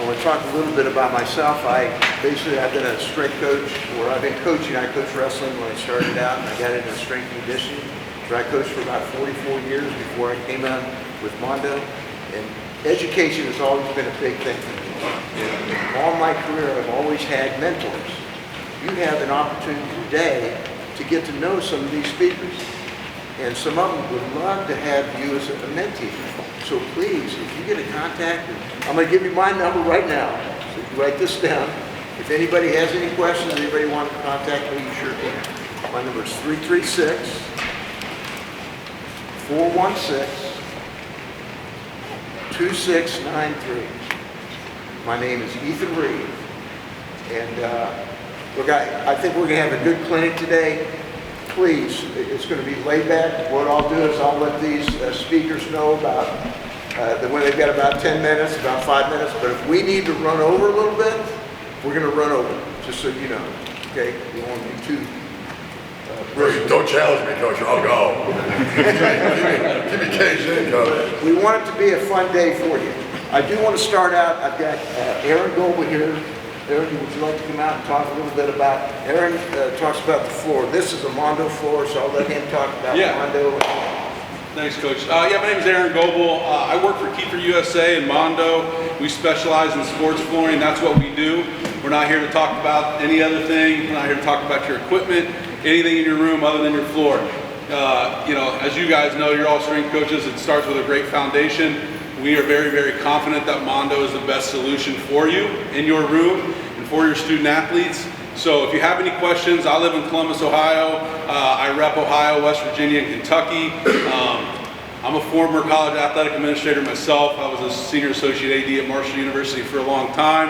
I want to talk a little bit about myself. I've been a strength coach, or I've been coaching. I coached wrestling when I started out, and I got into strength and conditioning. So I coached for about 44 years before I came on with Mondo. And education has always been a big thing for me. And all my career, I've always had mentors. You have an opportunity today to get to know some of these speakers. And some of them would love to have you as a mentee. So please, if you get a contact, I'm going to give you my number right now. So you write this down. If anybody has any questions, anybody wants to contact me, you sure can. My number is 336-416-2693. My name is Ethan Reed. And look, I think we're going to have a good clinic today. Please, it's going to be laid back. What I'll do is I'll let these speakers know about when they've got about 10 minutes, about 5 minutes. But if we need to run over a little bit, we're going to run over, just so you know. Okay? You won't be too. Don't challenge me, Coach. I'll go. give me caged in, Coach. We want it to be a fun day for you. I do want to start out. I've got Aaron Goldman here. Aaron, would you like to come out and talk a little bit about, Aaron talks about the floor. This is a Mondo floor, so I'll let him talk about Mondo. Thanks, Coach. My name is Aaron Goebel. I work for Kiefer USA and Mondo. We specialize in sports flooring. That's what we do. We're not here to talk about any other thing. We're not here to talk about your equipment, anything in your room other than your floor. As you guys know, you're all strength coaches. It starts with a great foundation. We are very, very confident that Mondo is the best solution for you in your room and for your student athletes. So if you have any questions, I live in Columbus, Ohio. I rep Ohio, West Virginia, and Kentucky. I'm a former college athletic administrator myself. I was a senior associate AD at Marshall University for a long time.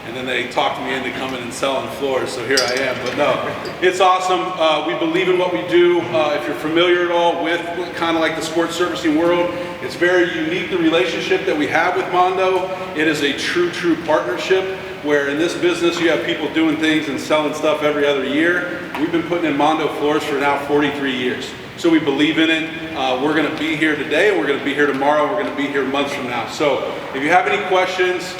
And then they talked me into coming and selling floors, so here I am. But no, it's awesome. We believe in what we do. If you're familiar at all with kind of like the sports servicing world, it's very unique, the relationship that we have with Mondo. It is a true partnership, where in this business you have people doing things and selling stuff every other year. We've been putting in Mondo floors for now 43 years. So we believe in it. We're going to be here today, we're going to be here tomorrow, we're going to be here months from now. So if you have any questions,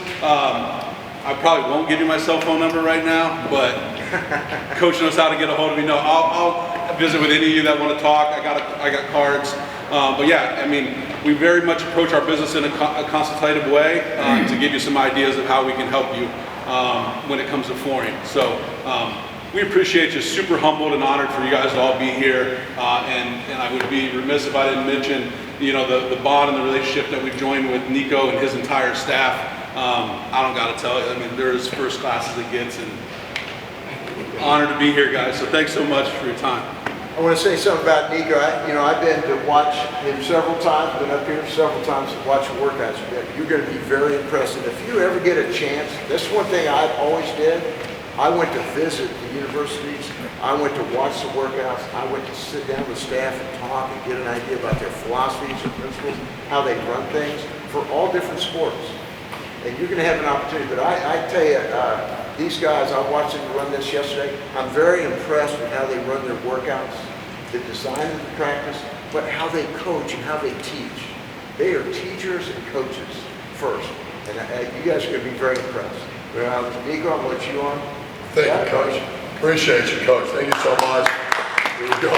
I probably won't give you my cell phone number right now, but Coach knows how to get a hold of me. No, I'll visit with any of you that want to talk. I got cards. But yeah, I mean, we very much approach our business in a consultative way to give you some ideas of how we can help you when it comes to flooring. So we appreciate you. Super humbled and honored for you guys to all be here. And I would be remiss if I didn't mention, the bond and the relationship that we've joined with Niko and his entire staff. I don't got to tell you. I mean, they're as first class as it gets, and honored to be here, guys. So thanks so much for your time. I want to say something about Niko. I've been to watch him several times, been up here several times to watch workouts. You're going to be very impressed. And if you ever get a chance, that's one thing I've always did. I went to visit the universities. I went to watch the workouts. I went to sit down with staff and talk and get an idea about their philosophies and principles, how they run things for all different sports. And you're going to have an opportunity. But I tell you, these guys, I watched them run this yesterday. I'm very impressed with how they run their workouts, the design of the practice, but how they coach and how they teach. They are teachers and coaches first. And you guys are going to be very impressed. Niko, I'm going to let you on. Thank you, Coach. Appreciate you, Coach. Thank you so much. Here we go.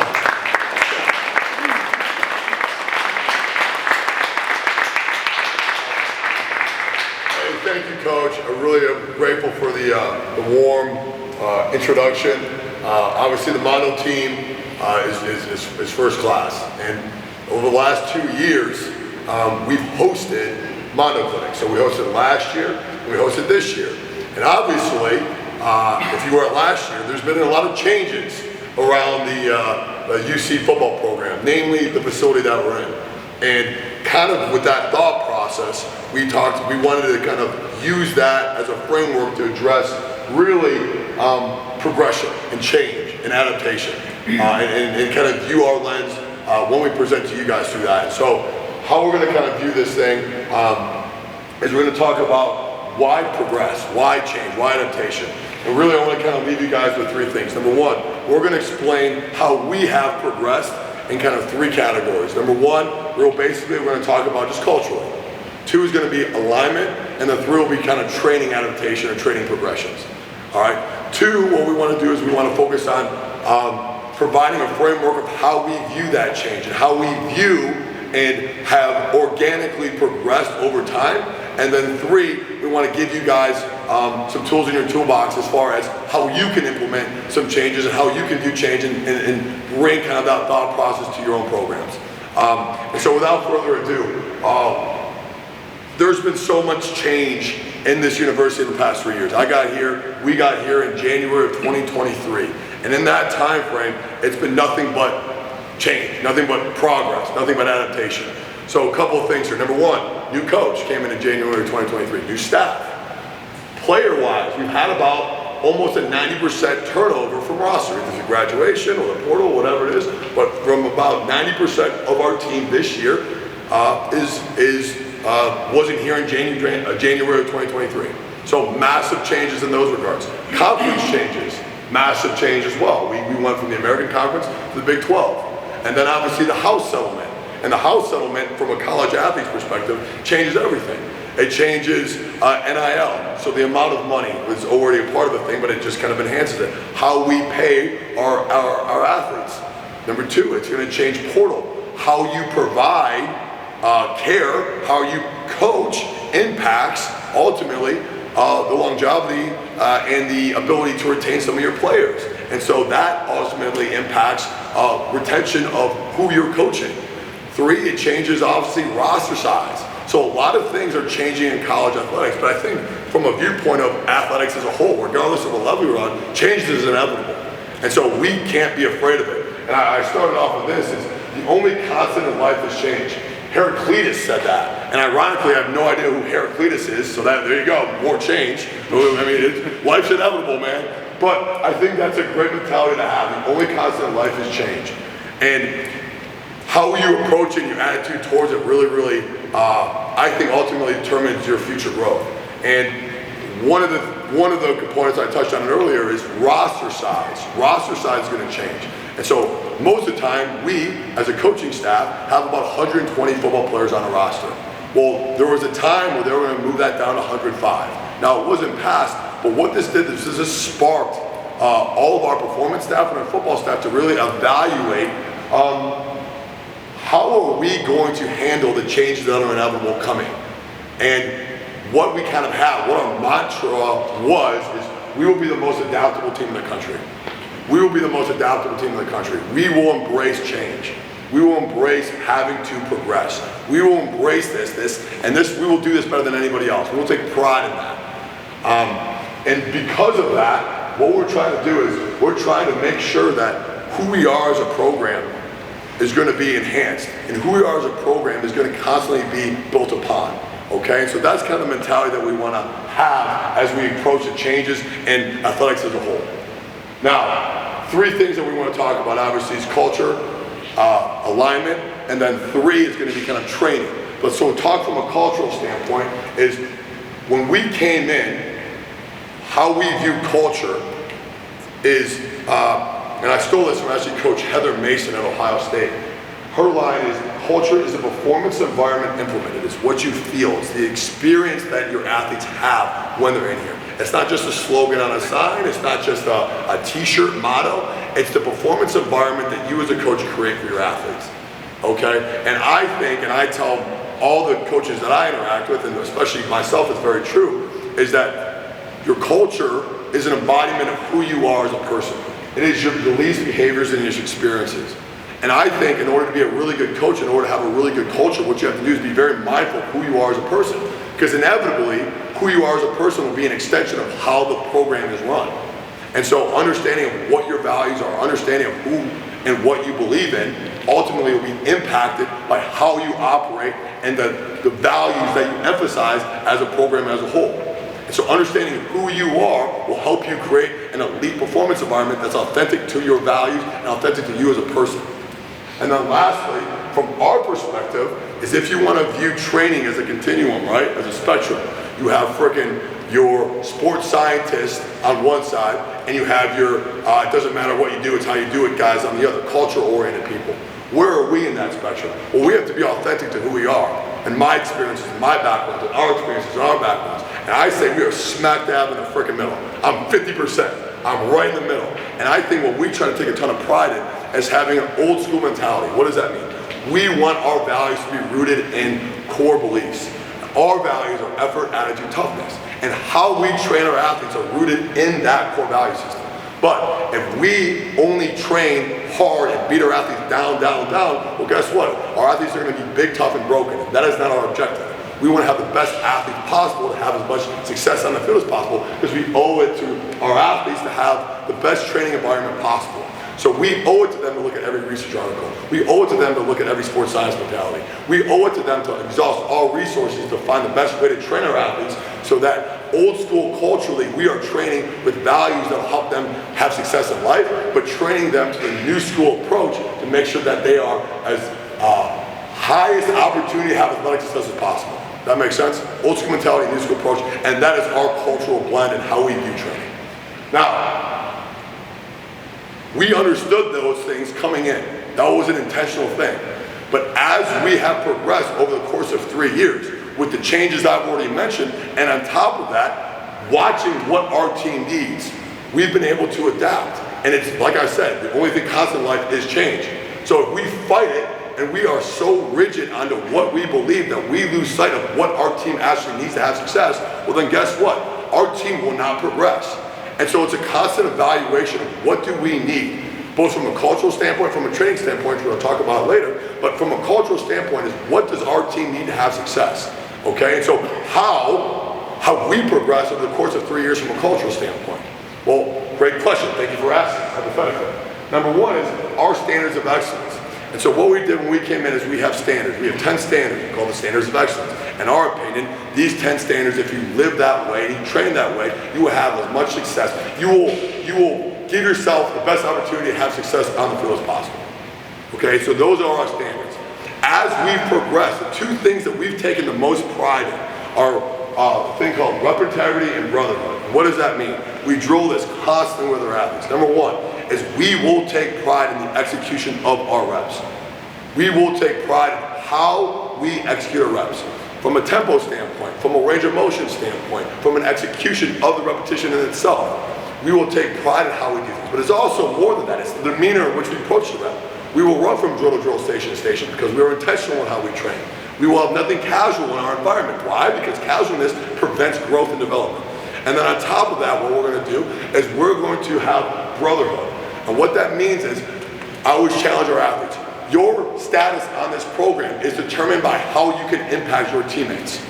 Thank you, Coach. I really am grateful for the warm introduction. Obviously, the Mondo team is first class, and over the last 2 years, we've hosted Mondo clinics. So we hosted last year, we hosted this year, and obviously, if you were at last year, there's been a lot of changes around the UC football program, namely the facility that we're in, and kind of with that thought process, we wanted to kind of use that as a framework to address really progression and change and adaptation and kind of view our lens when we present to you guys through that. And so how we're going to kind of view this thing is we're going to talk about why progress, why change, why adaptation. And really I want to kind of leave you guys with 3 things. Number 1, we're going to explain how we have progressed in kind of 3 categories. Number 1, real basically, we're going to talk about just culturally. 2 is going to be alignment, and then 3 will be kind of training adaptation or training progressions. All right. 2, what we want to do is we want to focus on providing a framework of how we view that change and how we view and have organically progressed over time. And then 3, we want to give you guys some tools in your toolbox as far as how you can implement some changes and how you can do change and bring kind of that thought process to your own programs. And so without further ado, there's been so much change in this university in the past 3 years. We got here in January of 2023. And in that time frame, it's been nothing but change, nothing but progress, nothing but adaptation. So a couple of things here. Number 1, new coach came in January of 2023, new staff. Player-wise, we've had about almost a 90% turnover from roster, either through graduation or the portal, whatever it is, but from about 90% of our team this year wasn't here in January of 2023. So massive changes in those regards. Conference changes, massive change as well. We went from the American Conference to the Big 12. And then obviously the house settlement. And the house settlement from a college athlete's perspective changes everything. It changes NIL. So the amount of money was already a part of the thing, but it just kind of enhances it. How we pay our athletes. Number 2, it's going to change portal. How you provide care, how you coach impacts ultimately the longevity and the ability to retain some of your players. And so that ultimately impacts retention of who you're coaching. 3, it changes obviously roster size. So a lot of things are changing in college athletics, but I think from a viewpoint of athletics as a whole, regardless of the level you're on, change is inevitable. And so we can't be afraid of it. And I started off with this, is the only constant in life is change. Heraclitus said that. And ironically, I have no idea who Heraclitus is, so there you go, more change. I mean, life's inevitable, man. But I think that's a great mentality to have. The only constant in life is change. And how you approach it and your attitude towards it really, I think ultimately determines your future growth. And one of the components I touched on earlier is roster size. Roster size is going to change. And so most of the time, we, as a coaching staff, have about 120 football players on a roster. Well, there was a time where they were going to move that down to 105. Now, it wasn't passed, but what this did is this sparked all of our performance staff and our football staff to really evaluate how are we going to handle the changes that are inevitable coming. And what we kind of have, what our mantra was, is we will be the most adaptable team in the country. We will be the most adaptable team in the country. We will embrace change. We will embrace having to progress. We will embrace this, we will do this better than anybody else. We will take pride in that. And because of that, what we're trying to do is we're trying to make sure that who we are as a program is going to be enhanced, and who we are as a program is going to constantly be built upon. Okay, so that's kind of the mentality that we want to have as we approach the changes in athletics as a whole. Now, 3 things that we want to talk about obviously is culture, alignment, and then 3 is going to be kind of training. But so talk from a cultural standpoint is when we came in, how we view culture is, and I stole this from actually Coach Heather Mason at Ohio State. Her line is, culture is a performance environment implemented. It's what you feel. It's the experience that your athletes have when they're in here. It's not just a slogan on a sign. It's not just a t-shirt motto. It's the performance environment that you as a coach create for your athletes. Okay? And I think, and I tell all the coaches that I interact with, and especially myself, it's very true, is that your culture is an embodiment of who you are as a person. It is your beliefs, behaviors, and your experiences. And I think in order to be a really good coach, in order to have a really good culture, what you have to do is be very mindful of who you are as a person. Because inevitably, who you are as a person will be an extension of how the program is run. And so understanding of what your values are, understanding of who and what you believe in, ultimately will be impacted by how you operate and the values that you emphasize as a program as a whole. And so understanding who you are will help you create an elite performance environment that's authentic to your values and authentic to you as a person. And then lastly, from our perspective, is if you want to view training as a continuum, right, as a spectrum, you have your sports scientist on one side, and you have your, it doesn't matter what you do, it's how you do it guys on the other, culture-oriented people. Where are we in that spectrum? Well, we have to be authentic to who we are. and my experiences, and my backgrounds, and our experiences, and our backgrounds. And I say we are smack dab in the freaking middle. I'm 50%. I'm right in the middle. And I think what we try to take a ton of pride in is having an old school mentality. What does that mean? We want our values to be rooted in core beliefs. Our values are effort, attitude, toughness. And how we train our athletes are rooted in that core value system. But if we only train hard and beat our athletes down, well, guess what? Our athletes are going to be big, tough, and broken. And that is not our objective. We want to have the best athletes possible to have as much success on the field as possible because we owe it to our athletes to have the best training environment possible. So we owe it to them to look at every research article. We owe it to them to look at every sports science modality. We owe it to them to exhaust all resources to find the best way to train our athletes so that old school culturally we are training with values that will help them have success in life, but training them to the new school approach to make sure that they are as highest opportunity to have athletic success as possible. That makes sense? Old school mentality, new school approach, and that is our cultural blend and how we view training. Now, we understood those things coming in. That was an intentional thing. But as we have progressed over the course of 3 years, with the changes I've already mentioned, and on top of that, watching what our team needs, we've been able to adapt. And it's, like I said, the only thing constant in life is change. So if we fight it, and we are so rigid onto what we believe that we lose sight of what our team actually needs to have success, well then guess what? Our team will not progress. And so it's a constant evaluation of what do we need, both from a cultural standpoint, from a training standpoint, which we'll talk about later, but from a cultural standpoint is what does our team need to have success, okay? And so how have we progressed over the course of 3 years from a cultural standpoint? Well, great question, thank you for asking, hypothetically. Number one is our standards of excellence. And so what we did when we came in is we have standards. We have 10 standards called the standards of excellence. In our opinion, these 10 standards, if you live that way, you train that way, you will have as much success. You will give yourself the best opportunity to have success on the field as possible. Okay, so those are our standards. As we progress, the two things that we've taken the most pride in are a thing called rep integrity and brotherhood. What does that mean? We drill this constantly with our athletes. Number one is we will take pride in the execution of our reps. We will take pride in how we execute our reps. From a tempo standpoint, from a range of motion standpoint, from an execution of the repetition in itself. We will take pride in how we do things. But it's also more than that. It's the demeanor in which we approach the rep. We will run from drill to drill, station to station because we are intentional in how we train. We will have nothing casual in our environment. Why? Because casualness prevents growth and development. And then on top of that, what we're going to do is we're going to have brotherhood. And what that means is, I always challenge our athletes. Your status on this program is determined by how you can impact your teammates.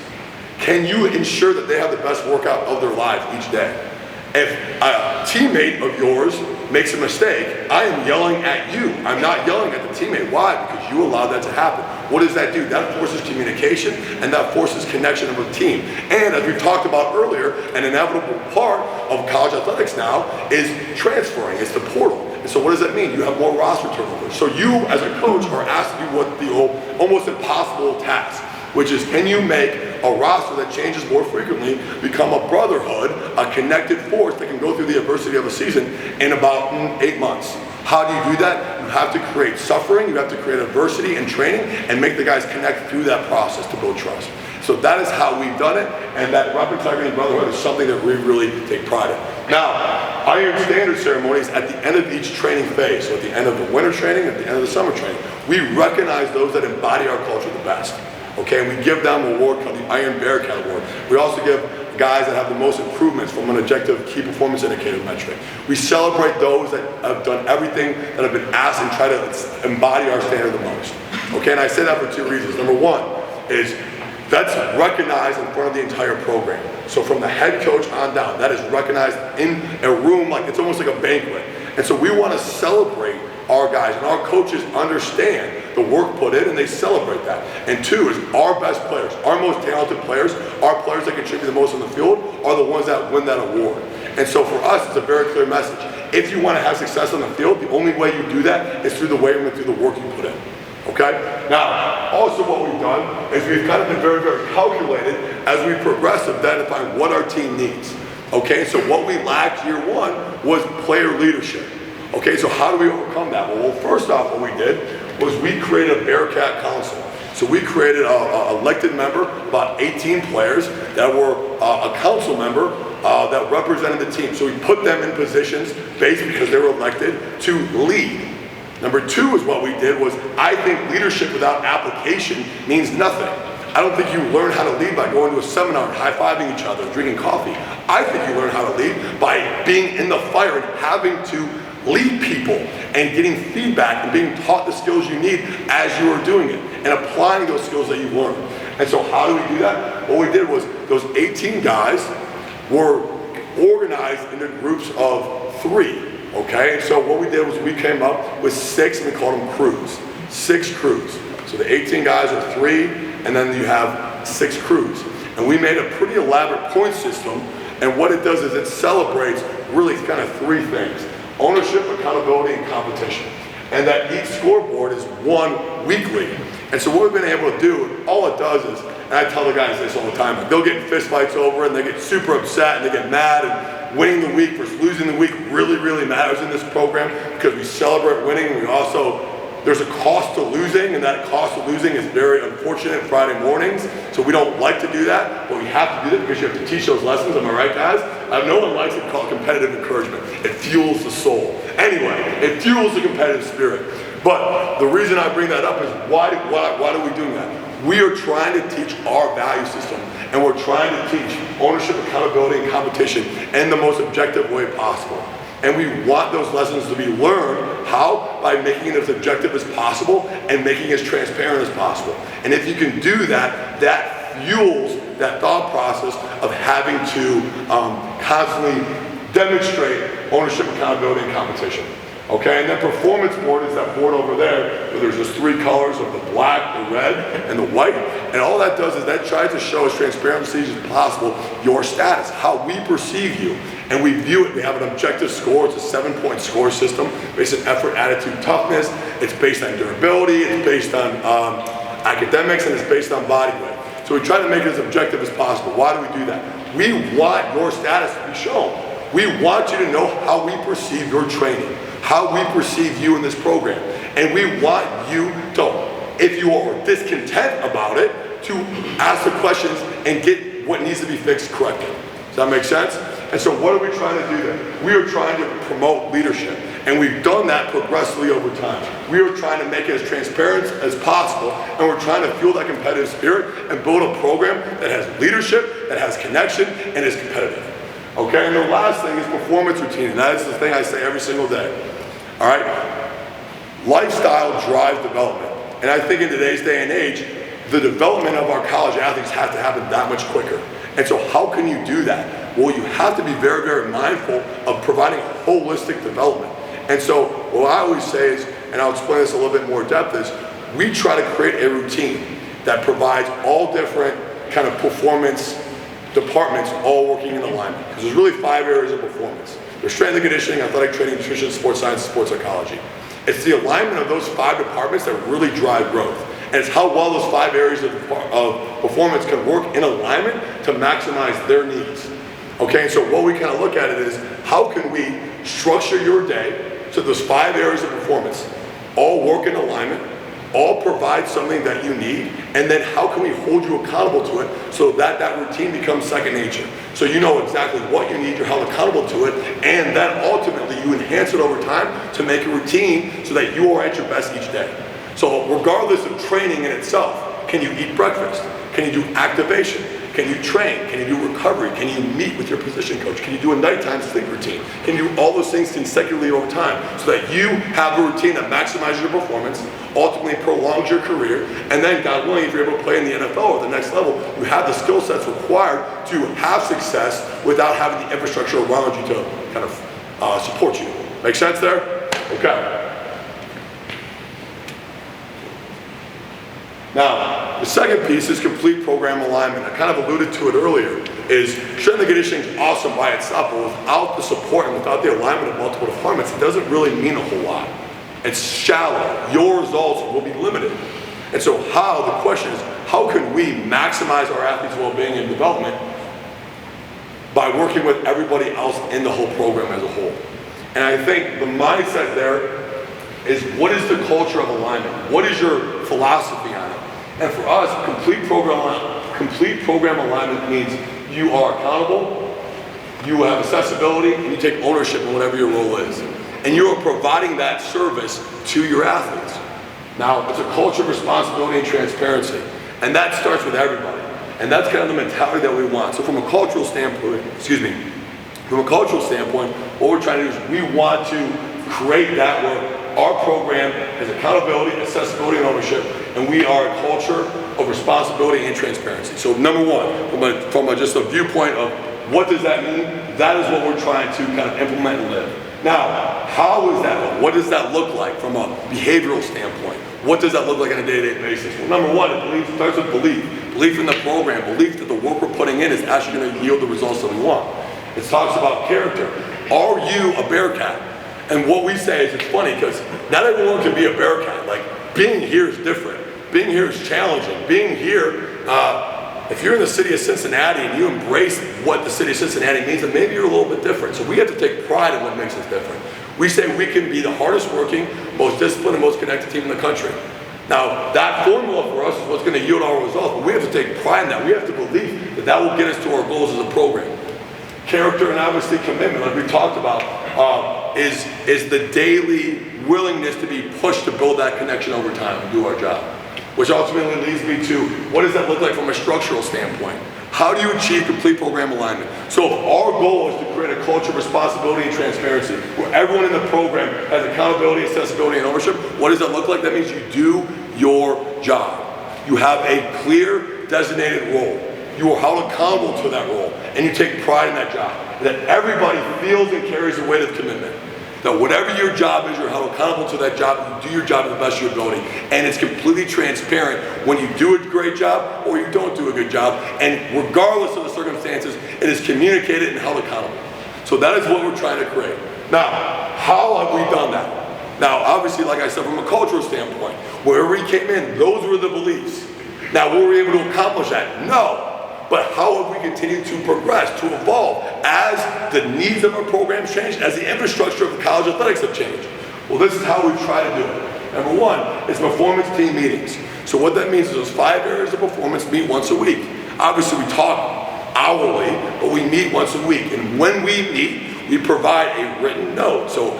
Can you ensure that they have the best workout of their lives each day? If a teammate of yours makes a mistake, I am yelling at you. I'm not yelling at the teammate. Why? Because you allowed that to happen. What does that do? That forces communication and that forces connection of a team. And as we talked about earlier, an inevitable part of college athletics now is transferring. It's the portal. And so what does that mean? You have more roster turnover. So you as a coach are asked to do what the almost impossible task, which is can you make a roster that changes more frequently become a brotherhood, a connected force that can go through the adversity of a season in about 8 months. How do you do that? You have to create suffering, you have to create adversity and training and make the guys connect through that process to build trust. So that is how we've done it, and that rep integrity and brotherhood is something that we really take pride in. Now, Iron Standard ceremonies at the end of each training phase, so at the end of the winter training, at the end of the summer training, we recognize those that embody our culture the best. Okay, and we give them an award called the Iron Bearcat Award. We also give guys that have the most improvements from an objective key performance indicator metric. We celebrate those that have done everything that have been asked and try to embody our standard the most. Okay, and I say that for two reasons. Number one is that's recognized in front of the entire program. So from the head coach on down, that is recognized in a room like it's almost like a banquet. And so we want to celebrate our guys, and our coaches understand the work put in and they celebrate that. And two is our best players, our most talented players, our players that contribute the most on the field are the ones that win that award. And so for us, it's a very clear message. If you want to have success on the field, the only way you do that is through the weight room and through the work you put in. Okay? Now, also what we've done is we've kind of been very, very calculated as we progress identifying what our team needs. Okay, so what we lacked year one was player leadership. Okay, so how do we overcome that? Well, first off, what we did was we created a Bearcat Council. So we created a elected member, about 18 players that were a council member that represented the team. So we put them in positions based because they were elected to lead. Number two is what we did was, I think leadership without application means nothing. I don't think you learn how to lead by going to a seminar and high-fiving each other, drinking coffee. I think you learn how to lead by being in the fire and having to lead people and getting feedback and being taught the skills you need as you are doing it and applying those skills that you've learned. And so how do we do that? What we did was those 18 guys were organized into groups of 3. Okay, and so what we did was we came up with 6, and we called them crews. 6 crews. So the 18 guys are 3, and then you have 6 crews. And we made a pretty elaborate point system, and what it does is it celebrates really kind of 3 things: ownership, accountability, and competition. And that each scoreboard is won weekly. And so what we've been able to do, all it does is, and I tell the guys this all the time, like they'll get in fist fights over it, and they get super upset, and they get mad, and winning the week versus losing the week really, really matters in this program because we celebrate winning, and we also, there's a cost to losing, and that cost of losing is very unfortunate Friday mornings, so we don't like to do that, but we have to do that because you have to teach those lessons. Am I right, guys? No one likes it called competitive encouragement. It fuels the soul. Anyway, it fuels the competitive spirit. But the reason I bring that up is why are we doing that? We are trying to teach our value system, and we're trying to teach ownership, accountability, and competition in the most objective way possible. And we want those lessons to be learned. How? By making it as objective as possible and making it as transparent as possible. And if you can do that, that fuels that thought process of having to constantly demonstrate ownership, accountability, and competition. Okay, and then performance board is that board over there where there's just 3 colors of the black, the red, and the white. And all that does is that tries to show as transparently as possible your status, how we perceive you. And we view it, we have an objective score. It's a 7-point score system based on effort, attitude, toughness. It's based on durability, it's based on academics, and it's based on body weight. So we try to make it as objective as possible. Why do we do that? We want your status to be shown. We want you to know how we perceive your training, how we perceive you in this program. And we want you to, if you are discontent about it, to ask the questions and get what needs to be fixed corrected. Does that make sense? And so what are we trying to do then? We are trying to promote leadership. And we've done that progressively over time. We are trying to make it as transparent as possible, and we're trying to fuel that competitive spirit and build a program that has leadership, that has connection, and is competitive. Okay, and the last thing is performance routine, and that is the thing I say every single day. All right, lifestyle drives development, and I think in today's day and age, the development of our college athletes has to happen that much quicker. And so how can you do that? Well, you have to be very, very mindful of providing holistic development. And so what I always say is, and I'll explain this a little bit more in depth, is we try to create a routine that provides all different kind of performance departments all working in alignment. Because there's really 5 areas of performance. There's strength and conditioning, athletic training, nutrition, sports science, and sports psychology. It's the alignment of those 5 departments that really drive growth. And it's how well those 5 areas of performance can work in alignment to maximize their needs. Okay, so what we kind of look at it is, how can we structure your day so those 5 areas of performance all work in alignment, all provide something that you need, and then how can we hold you accountable to it so that that routine becomes second nature. So you know exactly what you need, you're held accountable to it, and then ultimately you enhance it over time to make a routine so that you are at your best each day. So regardless of training in itself, can you eat breakfast? Can you do activation? Can you train? Can you do recovery? Can you meet with your position coach? Can you do a nighttime sleep routine? Can you do all those things consecutively over time so that you have a routine that maximizes your performance, ultimately prolongs your career, and then, God willing, if you're able to play in the NFL at the next level, you have the skill sets required to have success without having the infrastructure around you to kind of support you. Make sense there? Okay. Now, the second piece is complete program alignment. I kind of alluded to it earlier, is strength and conditioning is awesome by itself, but without the support and without the alignment of multiple departments, it doesn't really mean a whole lot. It's shallow. Your results will be limited. And so the question is, how can we maximize our athletes' well-being and development by working with everybody else in the whole program as a whole? And I think the mindset there is, what is the culture of alignment? What is your philosophy on it? And for us, complete program alignment means you are accountable, you have accessibility, and you take ownership in whatever your role is. And you are providing that service to your athletes. Now, it's a culture of responsibility and transparency. And that starts with everybody. And that's kind of the mentality that we want. So from a cultural standpoint, what we're trying to do is we want to create that where our program has accountability, accessibility, and ownership, and we are a culture of responsibility and transparency. So number one, from just a viewpoint of what does that mean, that is what we're trying to kind of implement and live. Now, how is that? What does that look like from a behavioral standpoint? What does that look like on a day-to-day basis? Well, number one, it starts with belief. Belief in the program, belief that the work we're putting in is actually going to yield the results that we want. It talks about character. Are you a Bearcat? And what we say is, it's funny because not everyone can be a Bearcat. Like, being here is different. Being here is challenging. Being here, if you're in the city of Cincinnati and you embrace what the city of Cincinnati means, then maybe you're a little bit different. So we have to take pride in what makes us different. We say we can be the hardest working, most disciplined, and most connected team in the country. Now, that formula for us is what's going to yield our results, but we have to take pride in that. We have to believe that that will get us to our goals as a program. Character and obviously commitment, like we talked about, is the daily willingness to be pushed to build that connection over time and do our job. Which ultimately leads me to, what does that look like from a structural standpoint? How do you achieve complete program alignment? So if our goal is to create a culture of responsibility and transparency, where everyone in the program has accountability, accessibility, and ownership, what does that look like? That means you do your job. You have a clear, designated role. You are held accountable to that role, and you take pride in that job. And that everybody feels and carries the weight of commitment. That whatever your job is, you're held accountable to that job, you do your job to the best of your ability. And it's completely transparent when you do a great job or you don't do a good job. And regardless of the circumstances, it is communicated and held accountable. So that is what we're trying to create. Now, how have we done that? Now, obviously, like I said, from a cultural standpoint, wherever we came in, those were the beliefs. Now, were we able to accomplish that? No. But how have we continued to progress, to evolve as the needs of our programs change, as the infrastructure of college athletics have changed? Well, this is how we try to do it. Number one is performance team meetings. So what that means is those 5 areas of performance meet once a week. Obviously, we talk hourly, but we meet once a week. And when we meet, we provide a written note. So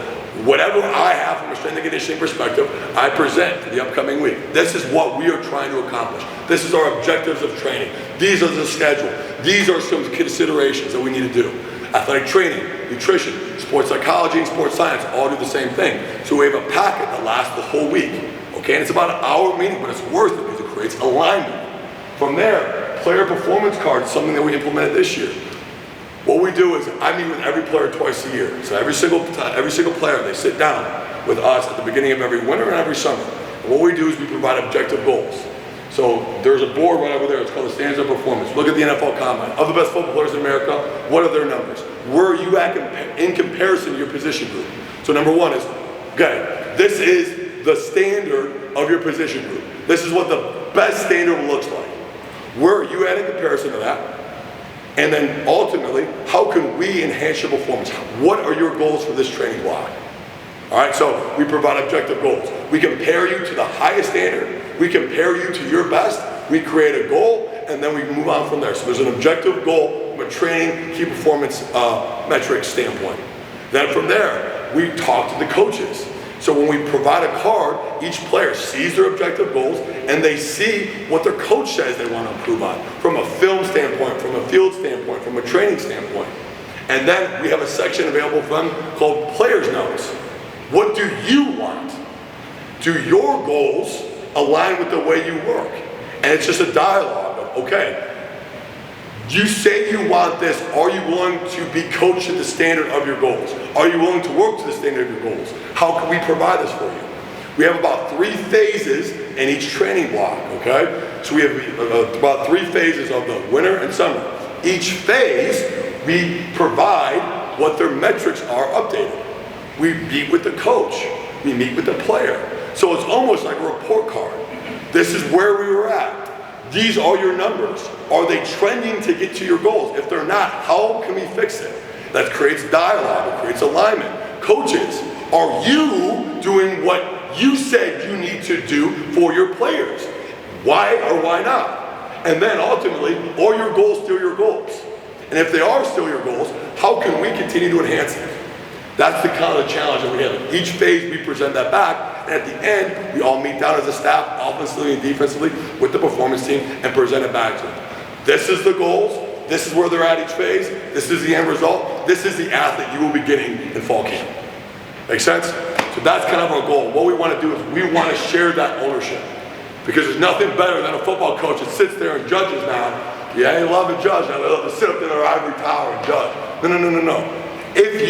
whatever I have from a strength and conditioning perspective, I present for the upcoming week. This is what we are trying to accomplish. This is our objectives of training. These are the schedule. These are some considerations that we need to do. Athletic training, nutrition, sports psychology, and sports science all do the same thing. So we have a packet that lasts the whole week. Okay, and it's about an hour meeting, but it's worth it because it creates alignment. From there, player performance cards, something that we implemented this year. What we do is I meet with every player twice a year. So every single player, they sit down with us at the beginning of every winter and every summer. And what we do is we provide objective goals. So there's a board right over there, it's called the Standards of Performance. Look at the NFL Combine. Of the best football players in America, what are their numbers? Where are you at in comparison to your position group? So number one is, okay, this is the standard of your position group. This is what the best standard looks like. Where are you at in comparison to that? And then ultimately, how can we enhance your performance? What are your goals for this training block? All right, so we provide objective goals. We compare you to the highest standard. We compare you to your best. We create a goal, and then we move on from there. So there's an objective goal from a training, key performance metrics standpoint. Then from there, we talk to the coaches. So when we provide a card, each player sees their objective goals and they see what their coach says they want to improve on from a film standpoint, from a field standpoint, from a training standpoint. And then we have a section available for them called Players Notes. What do you want? Do your goals align with the way you work? And it's just a dialogue of, okay, you say you want this, are you willing to be coached to the standard of your goals? Are you willing to work to the standard of your goals? How can we provide this for you? We have about 3 phases in each training block, okay? So we have about 3 phases of the winter and summer. Each phase, we provide what their metrics are updated. We meet with the coach. We meet with the player. So it's almost like a report card. This is where we were at. These are your numbers. Are they trending to get to your goals? If they're not, how can we fix it? That creates dialogue, it creates alignment. Coaches, are you doing what you said you need to do for your players? Why or why not? And then ultimately, are your goals still your goals? And if they are still your goals, how can we continue to enhance them? That's the kind of challenge that we have. Each phase we present that back, and at the end, we all meet down as a staff, offensively and defensively, with the performance team, and present it back to them. This is the goals, this is where they're at each phase, this is the end result, this is the athlete you will be getting in fall camp. Make sense? So that's kind of our goal. What we want to do is we want to share that ownership. Because there's nothing better than a football coach that sits there and judges now. Yeah, they love to judge, now they love to sit up in their ivory tower and judge. No. If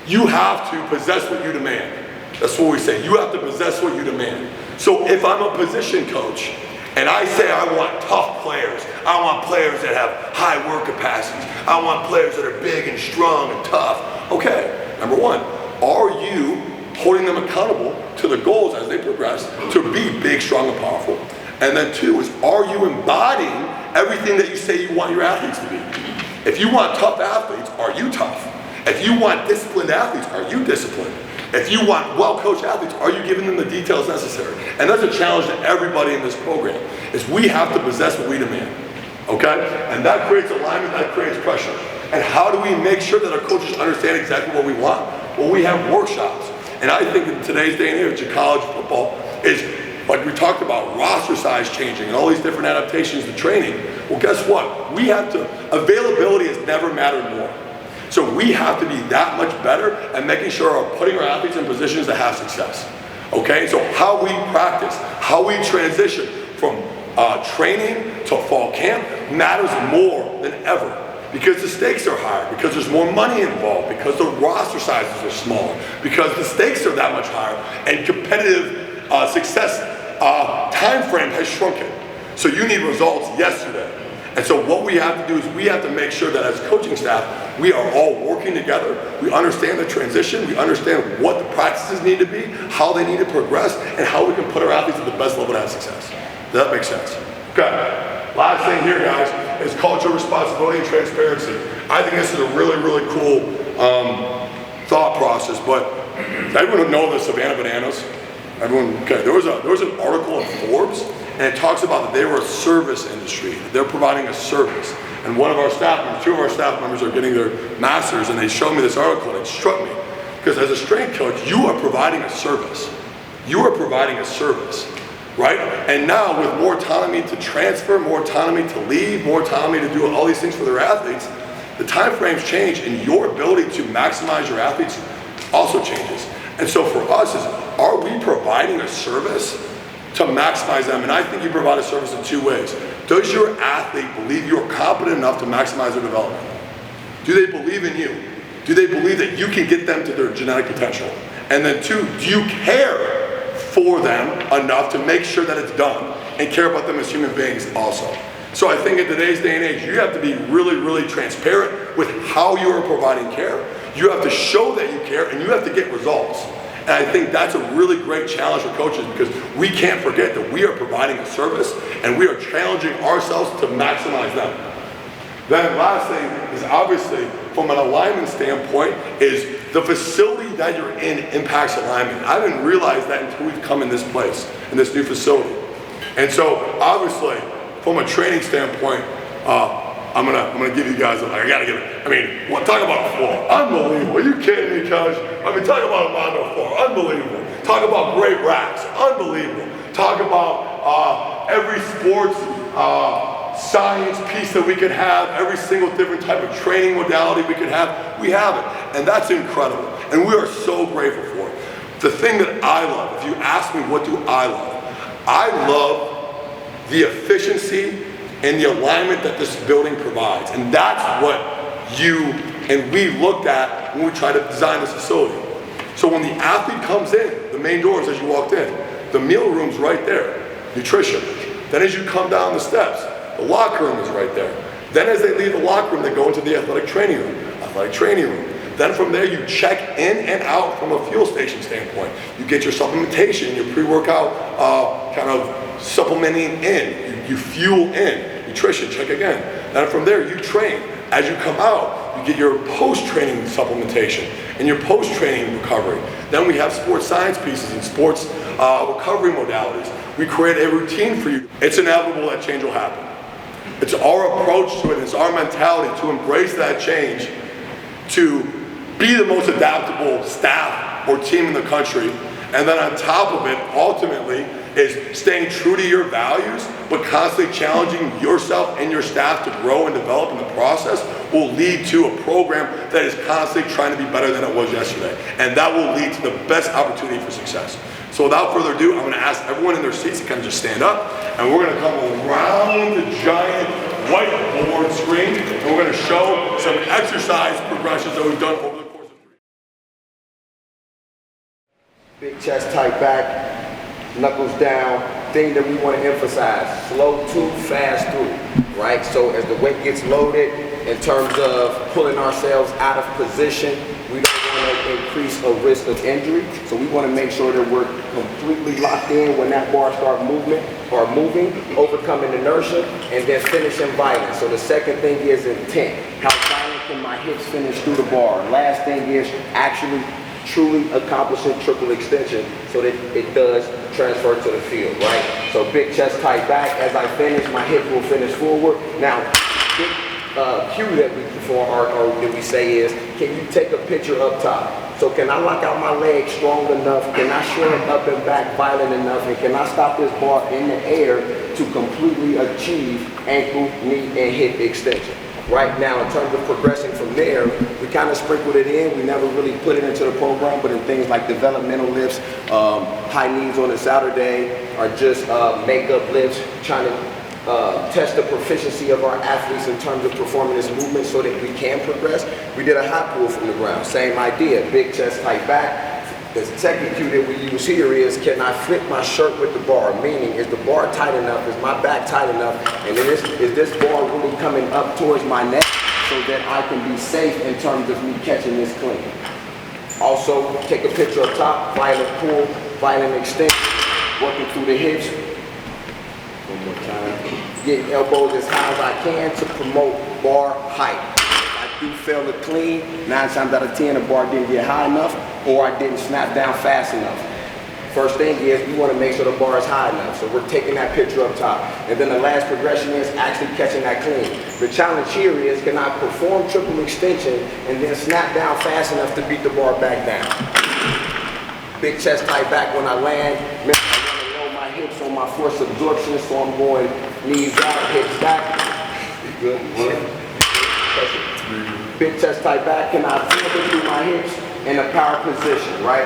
you have to possess what you demand. That's what we say. You have to possess what you demand. So if I'm a position coach and I say I want tough players, I want players that have high work capacities, I want players that are big and strong and tough. Okay, number one, are you holding them accountable to the goals as they progress to be big, strong, and powerful? And then two is, are you embodying everything that you say you want your athletes to be? If you want tough athletes, are you tough? If you want disciplined athletes, are you disciplined? If you want well-coached athletes, are you giving them the details necessary? And that's a challenge to everybody in this program, is we have to possess what we demand, okay? And that creates alignment, that creates pressure. And how do we make sure that our coaches understand exactly what we want? Well, we have workshops. And I think in today's day and age of college football is, like we talked about, roster size changing and all these different adaptations to training. Well, guess what? We have to, availability has never mattered more. So we have to be that much better at making sure we're putting our athletes in positions to have success. Okay, so how we practice, how we transition from training to fall camp matters more than ever. Because the stakes are higher, because there's more money involved, because the roster sizes are smaller, because the stakes are that much higher, and competitive success time frame has shrunken. So you need results yesterday. And so what we have to do is we have to make sure that as coaching staff, we are all working together, we understand the transition, we understand what the practices need to be, how they need to progress, and how we can put our athletes at the best level to have success. Does that make sense? Okay. Last thing here, guys, is culture, responsibility, and transparency. I think this is a really, really cool thought process, but does everyone know the Savannah Bananas? Everyone, okay, there was an article in Forbes, and it talks about that they were a service industry. They're providing a service. And one of our staff members, two of our staff members are getting their masters, and they showed me this article, and it struck me. Because as a strength coach, you are providing a service. You are providing a service. Right? And now with more autonomy to transfer, more autonomy to leave, more autonomy to do all these things for their athletes, the time frames change and your ability to maximize your athletes also changes. And so for us is, are we providing a service to maximize them? And I think you provide a service in two ways. Does your athlete believe you're competent enough to maximize their development? Do they believe in you? Do they believe that you can get them to their genetic potential? And then two, do you care for them enough to make sure that it's done and care about them as human beings also? So I think in today's day and age, you have to be really, really transparent with how you are providing care. You have to show that you care, and you have to get results. And I think that's a really great challenge for coaches, because we can't forget that we are providing a service and we are challenging ourselves to maximize them. Then last thing is, obviously from an alignment standpoint, is the facility that you're in impacts alignment. I didn't realize that until we've come in this place, in this new facility. And so obviously from a training standpoint, I'm gonna give you guys, I gotta give it, I mean, talk about a floor, unbelievable. Are you kidding me, coach? I mean, talk about a Mondo floor, unbelievable. Talk about great racks, unbelievable. Talk about every sports science piece that we could have, every single different type of training modality we could have, we have it. And that's incredible. And we are so grateful for it. The thing that I love, if you ask me what do I love the efficiency and the alignment that this building provides. And that's what you and we looked at when we tried to design this facility. So when the athlete comes in, the main doors as you walked in, the meal room's right there, nutrition. Then as you come down the steps, the locker room is right there. Then as they leave the locker room, they go into the athletic training room. Then from there, you check in and out from a fuel station standpoint. You get your supplementation, your pre-workout kind of supplementing in. You fuel in, nutrition, check again. Then from there, you train. As you come out, you get your post-training supplementation and your post-training recovery. Then we have sports science pieces and sports recovery modalities. We create a routine for you. It's inevitable that change will happen. It's our approach to it, it's our mentality to embrace that change, to be the most adaptable staff or team in the country, and then on top of it, ultimately, is staying true to your values, but constantly challenging yourself and your staff to grow and develop in the process will lead to a program that is constantly trying to be better than it was yesterday. And that will lead to the best opportunity for success. So without further ado, I'm gonna ask everyone in their seats to kind of just stand up, and we're gonna come around the giant whiteboard screen, and we're gonna show some exercise progressions that we've done over the course of 3 Big chest, tight back, knuckles down. Thing that we want to emphasize: slow to, fast through, right? So as the weight gets loaded, in terms of pulling ourselves out of position, we don't want to increase a risk of injury. So we want to make sure that we're completely locked in when that bar starts moving, overcoming inertia, and then finishing violent. So the second thing is intent. How violent can my hips finish through the bar? Last thing is actually truly accomplishing triple extension so that it does transfer to the field, right? So big chest, tight back. As I finish, my hip will finish forward. Now, big cue that we perform or that we say is, can you take a picture up top? So can I lock out my legs strong enough? Can I shrug up and back violent enough? And can I stop this bar in the air to completely achieve ankle, knee, and hip extension? Right now, in terms of progressing from there, we kind of sprinkled it in. We never really put it into the program, but in things like developmental lifts, high knees on a Saturday, or just makeup lifts, trying to test the proficiency of our athletes in terms of performing this movement so that we can progress. We did a hot pull from the ground. Same idea, big chest, tight back. The second cue that we use here is, can I flip my shirt with the bar? Meaning, is the bar tight enough? Is my back tight enough? And is this bar really coming up towards my neck so that I can be safe in terms of me catching this clean? Also, take a picture up top, violent pull, violent extension, working through the hips. One more time. Getting elbows as high as I can to promote bar height. Do fail to clean, 9 times out of 10 the bar didn't get high enough or I didn't snap down fast enough. First thing is we want to make sure the bar is high enough, so we're taking that picture up top. And then the last progression is actually catching that clean. The challenge here is, can I perform triple extension and then snap down fast enough to beat the bar back down? Big chest, tight back when I land. Remember, I want to lower my hips on my force absorption, so I'm going knees out, hips back. Good. Big chest, tight back. Can I flip it through my hips in a power position, right?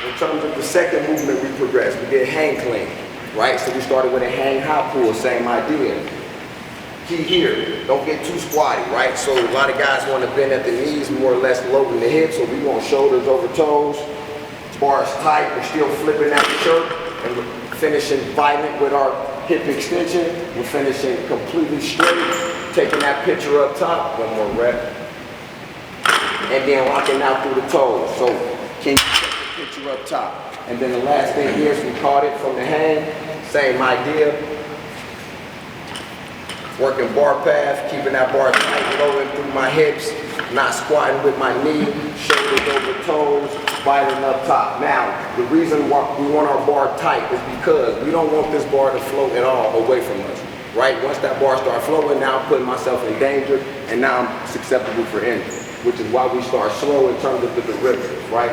In terms of the second movement we progressed, we did hang clean, right? So we started with a hang hot pull, same idea. Key here, don't get too squatty, right? So a lot of guys want to bend at the knees, more or less loading the hips, so we want shoulders over toes. Bars tight, we're still flipping that shirt, and we're finishing violent with our hip extension. We're finishing completely straight. Taking that picture up top, one more rep, and then locking out through the toes. So can you take the picture up top? And then the last thing here is we caught it from the hang, same idea. Working bar path, keeping that bar tight, rolling through my hips, not squatting with my knee, shoulders over toes, violent up top. Now, the reason why we want our bar tight is because we don't want this bar to float at all away from us. Right? Once that bar starts flowing, now I'm putting myself in danger, and now I'm susceptible for injury, which is why we start slow in terms of the derivatives, right?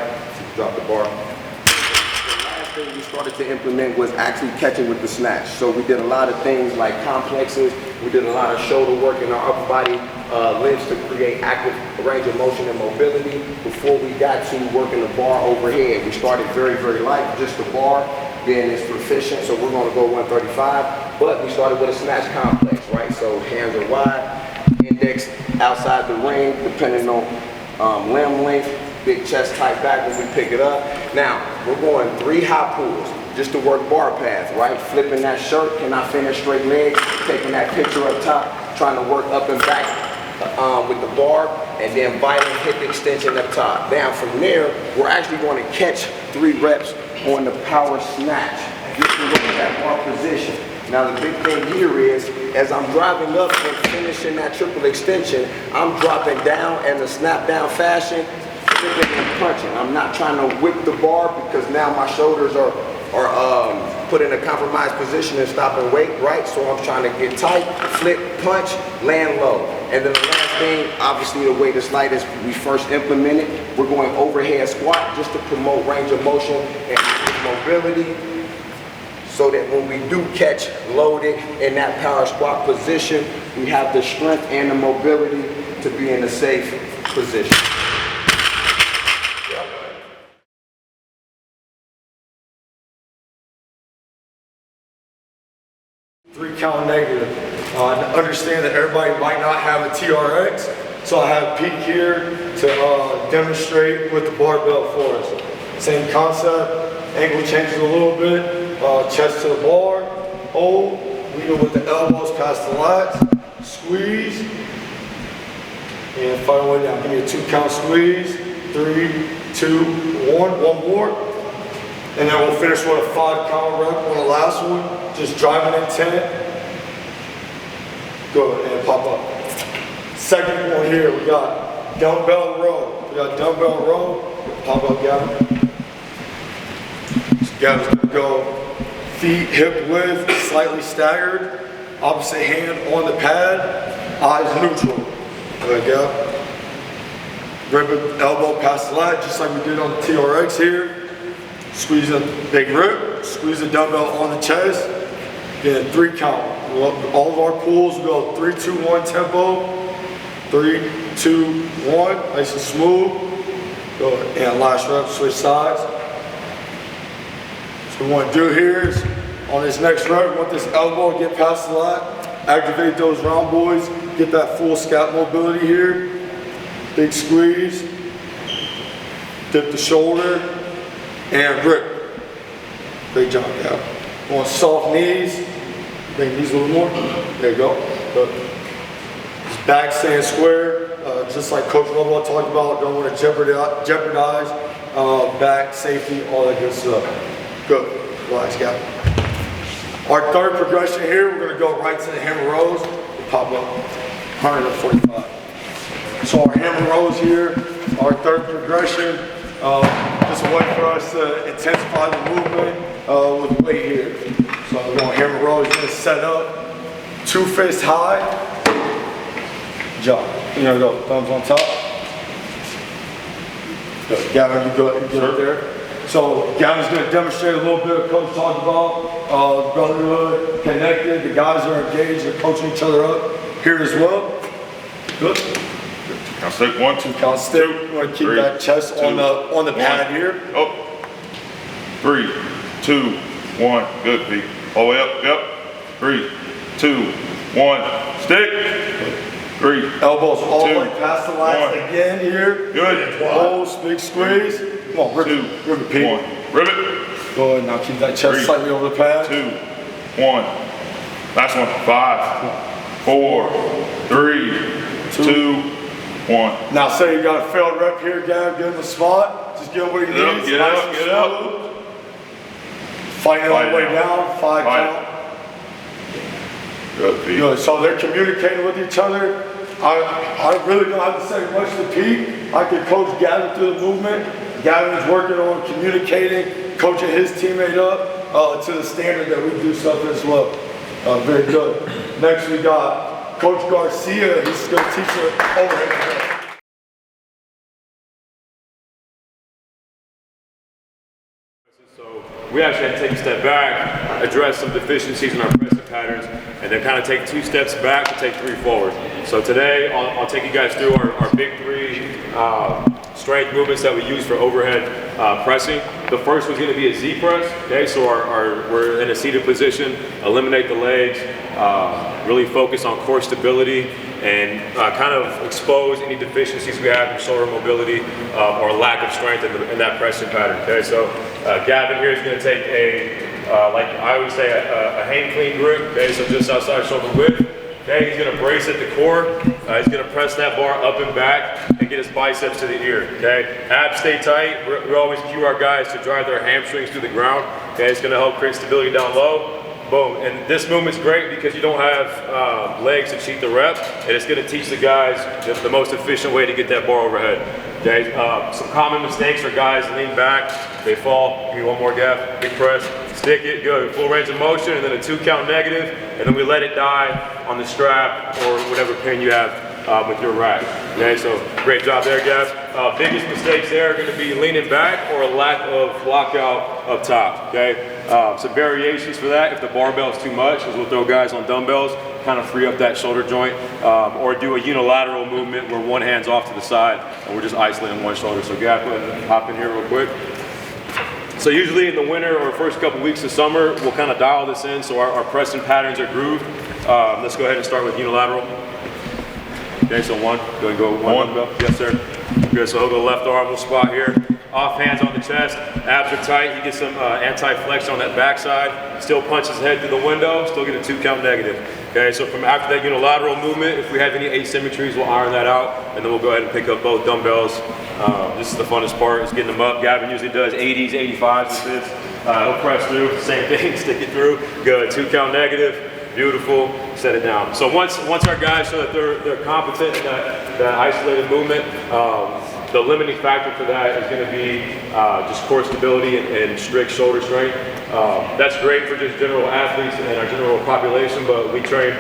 Drop the bar. The last thing we started to implement was actually catching with the snatch. So we did a lot of things like complexes, we did a lot of shoulder work in our upper body lifts to create active range of motion and mobility before we got to working the bar overhead. We started very, very light, just the bar being as proficient, so we're going to go 135, but we started with a snatch complex, right? So hands are wide, index outside the ring, depending on limb length, big chest, tight back when we pick it up. Now, we're going 3 hot pulls just to work bar path, right? Flipping that shirt, can I finish straight legs? Taking that picture up top, trying to work up and back with the bar, and then violent hip extension up top. Now, from there, we're actually going to catch 3 reps on the power snatch, just to look at that bar position. Now the big thing here is, as I'm driving up and finishing that triple extension, I'm dropping down in a snap down fashion, flipping and punching. I'm not trying to whip the bar because now my shoulders are put in a compromised position and stop and wait, right? So I'm trying to get tight, flip, punch, land low. And then the last thing, obviously the way this light is we first implemented, we're going overhead squat just to promote range of motion and mobility, so that when we do catch loaded in that power squat position, we have the strength and the mobility to be in a safe position. 3 count negative. Understand that everybody might not have a TRX, so I have Pete here to demonstrate with the barbell for us. Same concept, angle changes a little bit, chest to the bar, hold, lead it with the elbows past the lats, squeeze, and find a way down. Give me a 2 count squeeze, 3, 2, 1, one more. And then we'll finish with a 5 count rep on the last one. Just driving in 10. Go and pop up. Second one here, we got dumbbell row. We got dumbbell row. Pop up, Gavin. So Gavin's gonna go feet hip width, slightly staggered. Opposite hand on the pad, eyes neutral. Go ahead, Gavin. Grip an elbow past the lat, just like we did on the TRX here. Squeeze a big rip, squeeze the dumbbell on the chest. Again, 3 count. All of our pulls will go 3, 2, 1 tempo. 3, 2, 1, nice and smooth. Go and last rep, switch sides. So what we want to do here is, on this next rep, we want this elbow to get past the lat, activate those round boys, get that full scap mobility here. Big squeeze, dip the shoulder, and grip. Great job, yeah. On soft knees, bring these a little more. There you go. Good. Just back staying square, just like Coach Lobo talked about. Don't want to jeopardize back, safety, all that good stuff. Good. Relax, Gavin. Our third progression here, we're going to go right to the hammer rows. We'll pop up 145. So our hammer rows here, our third progression. Just a way for us to intensify the movement with weight here. So we're going hammer rows, you're going to set up 2 fists high, jump. You're going to go thumbs on top. Good. Gavin, you get up there. So Gavin's going to demonstrate a little bit of Coach talked about, brotherhood, connected, the guys are engaged, they're coaching each other up here as well. Good. Count stick, 1, 2, count stick. You want to keep 3, that chest 2, on the pad 1. here. Up. 3, 2, 1. Good, Pete. All the way up. Yep. 3, 2, 1. Stick. 3. Elbows all the 2, way past the lats 1. again here. Good. Pulse, big squeeze. Come on, rip 2, it, Pete. 1. Rip it. Go ahead, now keep that chest 3, slightly over the pad. 2, 1. Last one. 5, 4, 3, 2, 1. Now say you got a failed rep here, Gavin, give him a spot. Just give him what he needs. Get nice up, and get up. Fight it all the way down, 5 count. Good, Pete. Good, so they're communicating with each other. I really don't have to say much to Pete. I can coach Gavin through the movement. Gavin is working on communicating, coaching his teammate up to the standard that we do stuff as well. Very good. Next we got Coach Garcia. He's going to teach us overhead. So we actually had to take a step back, address some deficiencies in our pressing patterns, and then kind of take 2 steps back to take 3 forward. So today, I'll take you guys through our big 3 strength movements that we use for overhead pressing. The first was going to be a Z press. Okay, so we're in a seated position, eliminate the legs, really focus on core stability, and kind of expose any deficiencies we have in shoulder mobility or lack of strength in that pressing pattern. Okay, so Gavin here is going to take like I would say, a hang clean grip. Okay, so just outside shoulder width. Okay, he's going to brace at the core. He's going to press that bar up and back and get his biceps to the ear. Okay, abs stay tight. We always cue our guys to drive their hamstrings through the ground. Okay, it's going to help create stability down low. Boom, and this movement's great because you don't have legs to cheat the rep, and it's going to teach the guys the most efficient way to get that bar overhead. Okay, some common mistakes are guys lean back, they fall. Give me one more, Gav. Big press, stick it, good. Full range of motion, and then a 2 count negative, and then we let it die on the strap or whatever pin you have with your rack. Okay, so great job there, Gav. Biggest mistakes there are going to be leaning back or a lack of lockout up top. Okay, some variations for that. If the barbell is too much, is we'll throw guys on dumbbells, kind of free up that shoulder joint, or do a unilateral movement where one hand's off to the side and we're just isolating one shoulder. So Gav, go ahead and hop in here real quick. So usually in the winter or first couple weeks of summer, we'll kind of dial this in so our pressing patterns are grooved. Let's go ahead and start with unilateral. Okay, so one. Go ahead and go one. Dumbbell. Yes, sir. Good, so he'll go left arm, we'll spot here. Off hands on the chest, abs are tight. He gets some anti-flexion on that backside. Still punches his head through the window, still get a 2 count negative. Okay, so from after that unilateral movement, if we have any asymmetries, we'll iron that out, and then we'll go ahead and pick up both dumbbells. This is the funnest part, is getting them up. Gavin usually does 80s, 85s with this. He'll press through, same thing, stick it through. Good, 2 count negative. Beautiful, set it down. So once our guys show that they're competent in that isolated movement, the limiting factor for that is going to be just core stability and strict shoulder strength. That's great for just general athletes and our general population, but we train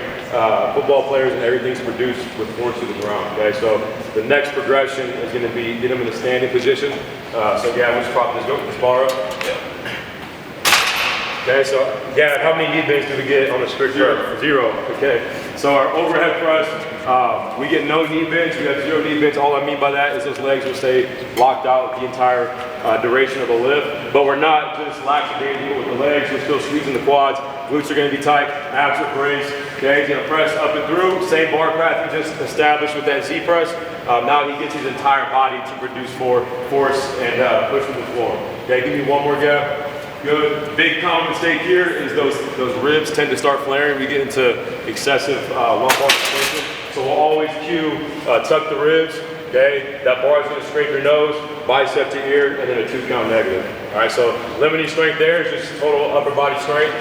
football players and everything's produced with force to the ground. Okay, so the next progression is going to be get them in a standing position. So yeah, we'll just prop this bar up. Okay, so Gav, how many knee bends do we get on a strict press? 0. Okay, so our overhead press, we get no knee bends. We have 0 knee bends. All I mean by that is those legs will stay locked out the entire duration of the lift. But we're not just laxating with the legs. We're still squeezing the quads. Glutes are going to be tight. Abs are braced. Okay, he's going to press up and through. Same bar path he just established with that Z press. Now he gets his entire body to produce more force and push from the floor. Okay, give me one more, Gav. Good. Big common mistake here is those ribs tend to start flaring. We get into excessive lumbar extension. So we'll always cue tuck the ribs. Okay, that bar is going to scrape your nose, bicep to ear, and then a 2 count negative. All right, so limiting strength there is just total upper body strength.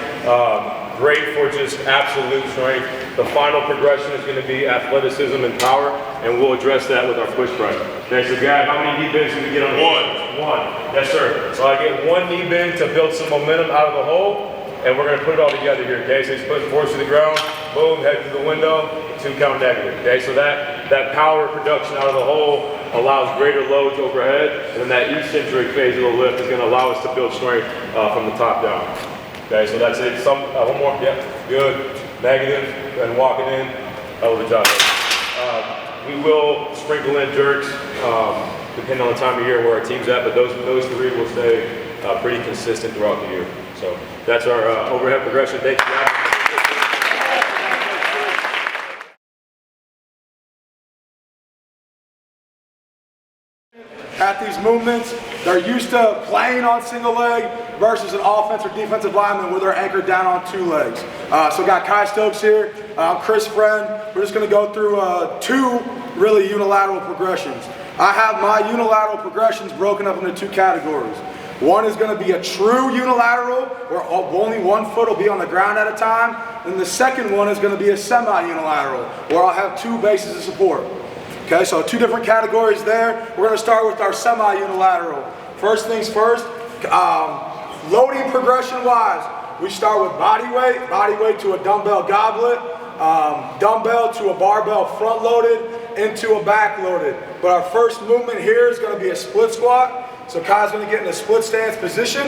Great for just absolute strength. The final progression is going to be athleticism and power, and we'll address that with our push press. Okay, so Gav, how many knee bends do we get on one? Yes, sir. So I get 1 knee bend to build some momentum out of the hole, and we're going to put it all together here. Okay, so he's putting force to the ground, boom, head through the window, 2 count negative. Okay, so that power production out of the hole allows greater loads overhead, and then that eccentric phase of the lift is going to allow us to build strength from the top down. Okay, so that's it. One more. Yeah, good. Negative, and walking in. Hell of a job. We will sprinkle in jerks, depending on the time of year where our team's at, but those 3 will stay pretty consistent throughout the year. So that's our overhead progression. Thank you, guys. At these movements, they're used to playing on single leg versus an offense or defensive lineman where they're anchored down on 2 legs. So got Kai Stokes here, Chris Friend. We're just going to go through 2 really unilateral progressions. I have my unilateral progressions broken up into 2 categories. One is going to be a true unilateral where only 1 foot will be on the ground at a time. And the second one is going to be a semi-unilateral where I'll have 2 bases of support. Okay, so 2 different categories there. We're going to start with our semi-unilateral. First things first, loading progression-wise, we start with body weight to a dumbbell goblet, dumbbell to a barbell front-loaded, into a back-loaded. But our first movement here is going to be a split squat. So Kai's going to get in a split stance position.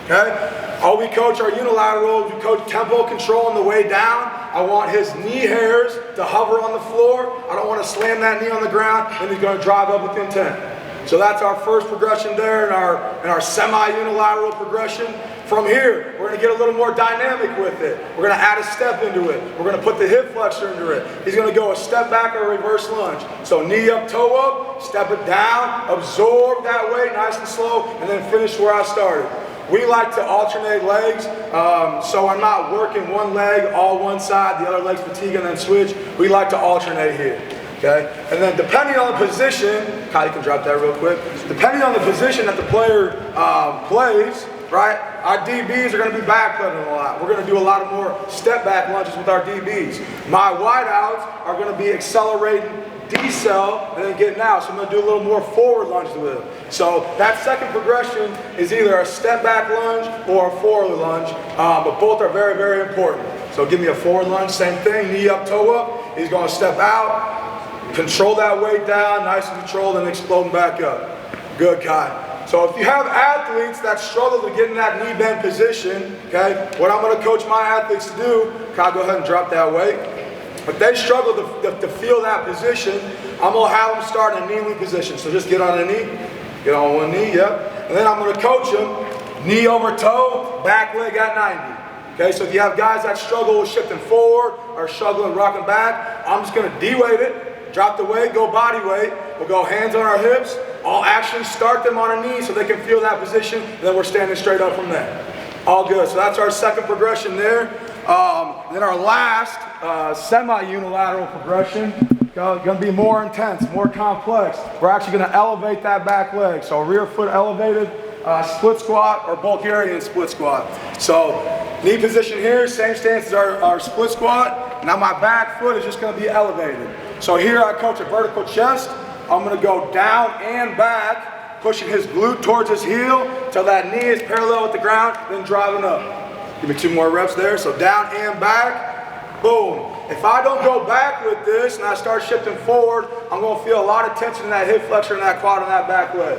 Okay, all we coach our unilateral, we coach tempo control on the way down. I want his knee hairs to hover on the floor. I don't want to slam that knee on the ground, and he's going to drive up with intent. So that's our first progression there in our semi-unilateral progression. From here, we're going to get a little more dynamic with it. We're going to add a step into it. We're going to put the hip flexor into it. He's going to go a step back or a reverse lunge. So knee up, toe up, step it down, absorb that weight nice and slow, and then finish where I started. We like to alternate legs, so I'm not working one leg, all one side, the other leg's fatigue, and then switch. We like to alternate here, okay? And then depending on the position, Kyle, you can drop that real quick. Depending on the position that the player plays, right, our DBs are going to be backpedaling a lot. We're going to do a lot of more step back lunges with our DBs. My wideouts are going to be accelerating decel and then getting out. So I'm gonna do a little more forward lunge with him. So that second progression is either a step back lunge or a forward lunge, but both are very, very important. So give me a forward lunge, same thing, knee up, toe up. He's gonna step out, control that weight down, nice and controlled, and exploding back up. Good, Kai. So if you have athletes that struggle to get in that knee bend position, okay, what I'm gonna coach my athletes to do, Kai, go ahead and drop that weight. If they struggle to feel that position, I'm gonna have them start in a kneeling position. So just get on a knee, get on one knee, yep. And then I'm gonna coach them, knee over toe, back leg at 90. Okay, so if you have guys that struggle with shifting forward or struggling rocking back, I'm just gonna de-weight it, drop the weight, go body weight. We'll go hands on our hips. I'll actually start them on a knee so they can feel that position, and then we're standing straight up from there. All good, so that's our second progression there. Then our last semi-unilateral progression, gonna be more intense, more complex. We're actually gonna elevate that back leg. So rear foot elevated, split squat or Bulgarian split squat. So knee position here, same stance as our split squat. Now my back foot is just gonna be elevated. So here I coach a vertical chest. I'm gonna go down and back, pushing his glute towards his heel till that knee is parallel with the ground, then driving up. Give me 2 more reps there. So down and back, boom. If I don't go back with this and I start shifting forward, I'm gonna feel a lot of tension in that hip flexor and that quad and that back leg.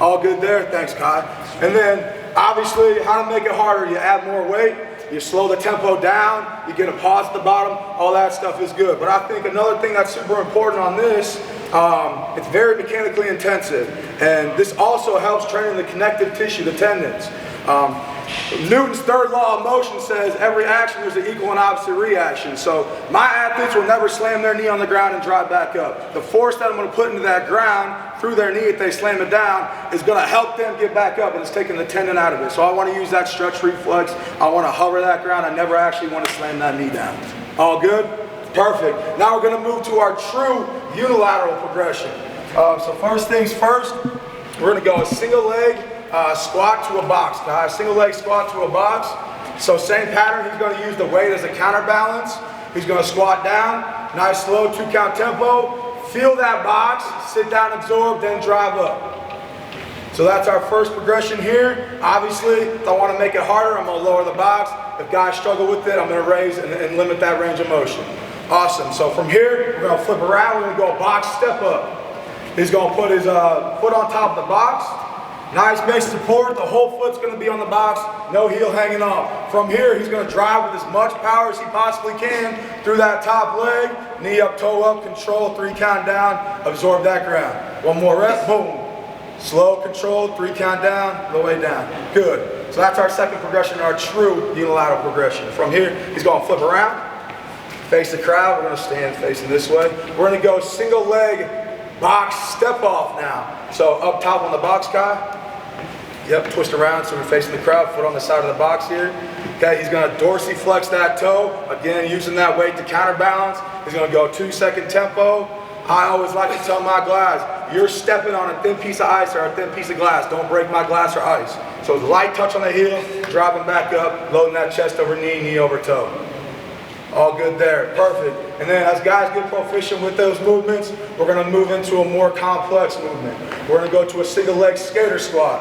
All good there, thanks Kai. And then obviously how to make it harder, you add more weight, you slow the tempo down, you get a pause at the bottom, all that stuff is good. But I think another thing that's super important on this, it's very mechanically intensive. And this also helps training the connective tissue, the tendons. Newton's third law of motion says every action is an equal and opposite reaction. So my athletes will never slam their knee on the ground and drive back up. The force that I'm going to put into that ground through their knee if they slam it down is going to help them get back up, and it's taking the tendon out of it. So I want to use that stretch reflex. I want to hover that ground. I never actually want to slam that knee down. All good? Perfect. Now we're going to move to our true unilateral progression. So first things first, we're going to go a single leg squat to a box, guys. Single leg squat to a box. So same pattern, he's going to use the weight as a counterbalance. He's going to squat down, nice slow 2 count tempo. Feel that box, sit down, absorb, then drive up. So that's our first progression here. Obviously, if I want to make it harder, I'm going to lower the box. If guys struggle with it, I'm going to raise and limit that range of motion. Awesome. So from here, we're going to flip around. We're going to go box, step up. He's going to put his foot on top of the box. Nice base support, the whole foot's gonna be on the box, no heel hanging off. From here, he's gonna drive with as much power as he possibly can through that top leg, knee up, toe up, control, 3 count down, absorb that ground. 1 more rep, boom. Slow, control, 3 count down, the way down. Good. So that's our second progression, our true unilateral progression. From here, he's gonna flip around, face the crowd, we're gonna stand facing this way. We're gonna go single leg box step off now. So up top on the box, Kai. Yep, twist around so we're facing the crowd, foot on the side of the box here. Okay, he's gonna dorsiflex that toe. Again, using that weight to counterbalance. He's gonna go 2-second tempo. I always like to tell my guys, you're stepping on a thin piece of ice or a thin piece of glass. Don't break my glass or ice. So light touch on the heel, dropping back up, loading that chest over knee, knee over toe. All good there, perfect. And then as guys get proficient with those movements, we're gonna move into a more complex movement. We're gonna go to a single leg skater squat.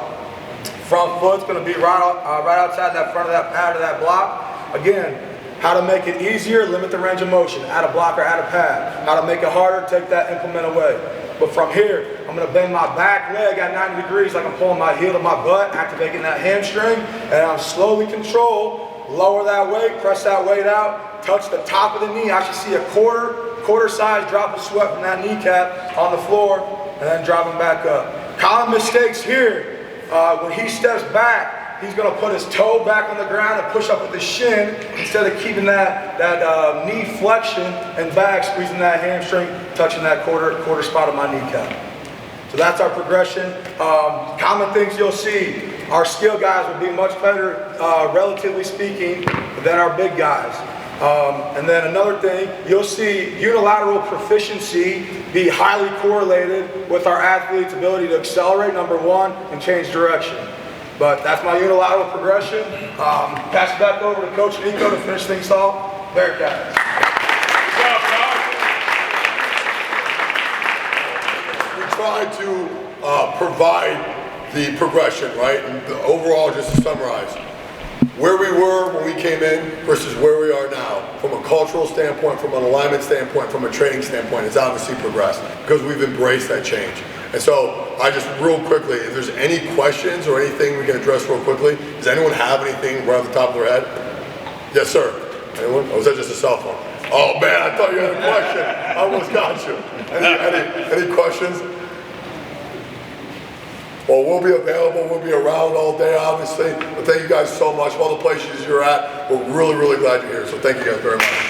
Front foot's gonna be right outside that front of that pad of that block. Again, how to make it easier, limit the range of motion. Add a block or add a pad. How to make it harder, take that implement away. But from here, I'm gonna bend my back leg at 90 degrees like I'm pulling my heel to my butt, activating that hamstring, and I'm slowly control, lower that weight, press that weight out, touch the top of the knee. I should see a quarter size drop of sweat from that kneecap on the floor, and then drop him back up. Common mistakes here, when he steps back, he's gonna put his toe back on the ground and push up with his shin instead of keeping that knee flexion and back, squeezing that hamstring, touching that quarter spot of my kneecap. So that's our progression. Common things you'll see, our skill guys will be much better, relatively speaking, than our big guys. And then another thing, you'll see unilateral proficiency be highly correlated with our athletes' ability to accelerate, number 1, and change direction. But that's my unilateral progression. Pass it back over to Coach Niko to finish things off. Bearcats. tried to provide the progression, right? And overall, just to summarize, where we were when we came in versus where we are now, from a cultural standpoint, from an alignment standpoint, from a training standpoint, it's obviously progressed because we've embraced that change. And so I just real quickly, if there's any questions or anything we can address real quickly, does anyone have anything right off the top of their head? Yes, sir. Anyone? Or was that just a cell phone? Oh man, I thought you had a question. I almost got you. Any questions? Well, we'll be available. We'll be around all day, obviously. But thank you guys so much. Of all the places you're at, we're really, really glad you're here. So thank you guys very much.